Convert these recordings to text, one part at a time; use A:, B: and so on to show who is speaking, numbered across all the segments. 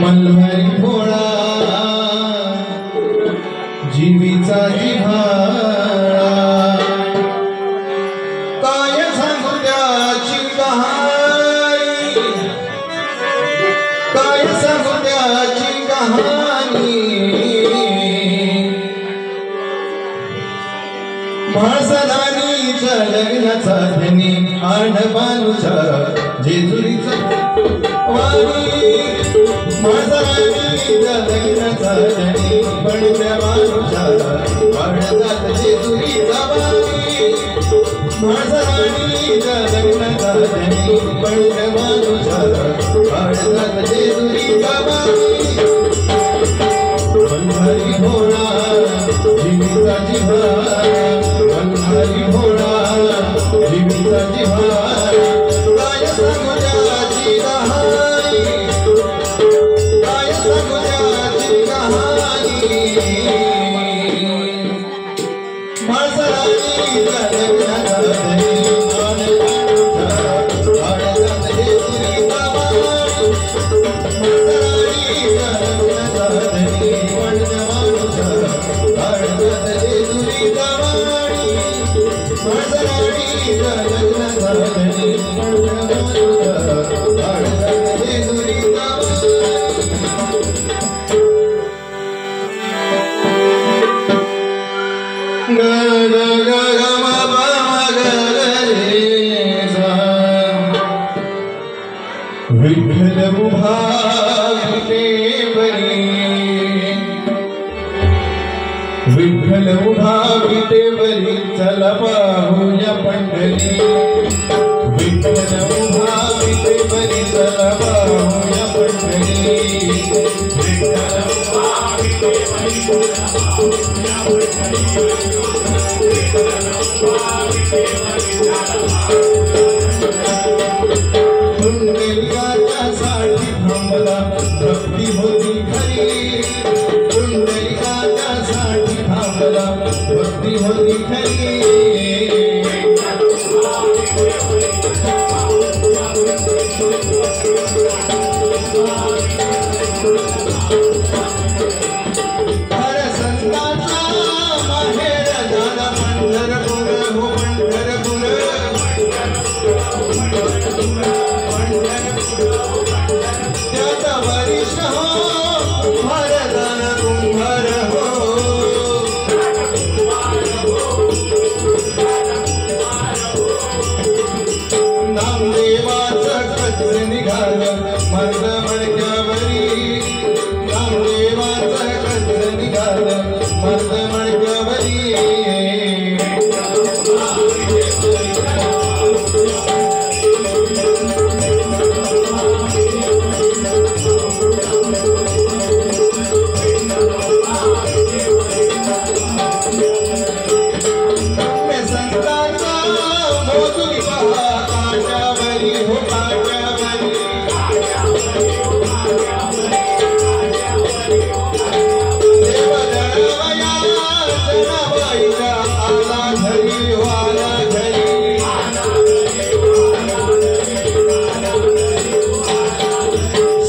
A: मल्हारी भोळा जीवीचा जिव्हाळा काय सांगू त्याची कहाणी काय सांगू त्याची कहाणी म्हाळसराणीच्या लग्नाचा धनी आढबानूच्या जेजुरीचा वाणी म्हाळसराणीच्या लग्नाचा धनी पडत्या बानूच्या वाढतात जेजुरीचा वाणी म्हाळसराणीच्या लग्नाचा धनी पडत्या बानूच्या वाढतात जेजुरीचा वाणी मल्हारी भोळा जीवीचा जिव्हाळा मल्हारी भोळा जीवीचा जिव्हाळा काय सांगू त्याची कहाणी काय सांगू त्याची कहाणी म्हाळसराणीच्या लग्नाचा धनी वाढतात जेजुरीचा वाणी म्हाळसराणीच्या लग्नाचा धनी पडत्या बानूच्या वाढतात जेजुरीचा वाणी म्हाळसराणीच्या लग्नाचा धनी पडत्या बानूच्या वाढतात जेजुरीचा विठ्ठल उभा विटेवरी विठ्ठल उभा विटेवरी चला पाहूया पंढरी विठ्ठल उभा विटेवरी चला पाहूया पंढरी विठ्ठल उभा विटेवरी चला पाहूया पंढरी विठ्ठल उभा विटेवरी चला पुंडलिकाच्यासाठी थांबला भक्ती होती खरी पुंडलिकाच्यासाठी थांबला भक्ती होती खरी हर संतांचा माहेर झाला पंढरपूर हो पंढरपूर त्याचा वरिष्ठ हो भरदान कुंभार हो नामदेवाचं कत्र निघालं मर्द मडक्यावरी नामदेवाचं कत्र निघालं मर्द मडक्यावरी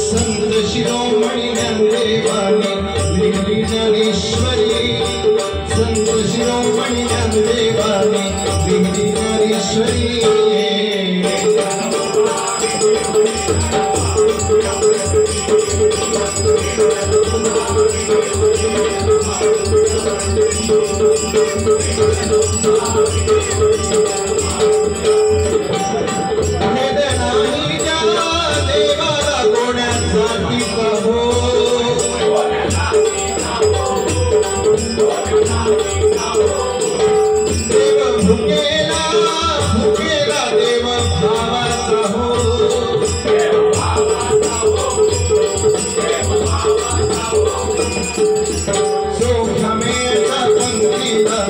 A: संत शिरोमणी ज्ञानदेवानी दिगडी ज्ञानेश्वरी वेदनाईच्या देवाला गोड्यासाठी कहो देव भुकेला भुकेला देव भावाचा हो सोखमेचा पंक्तीला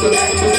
B: Hare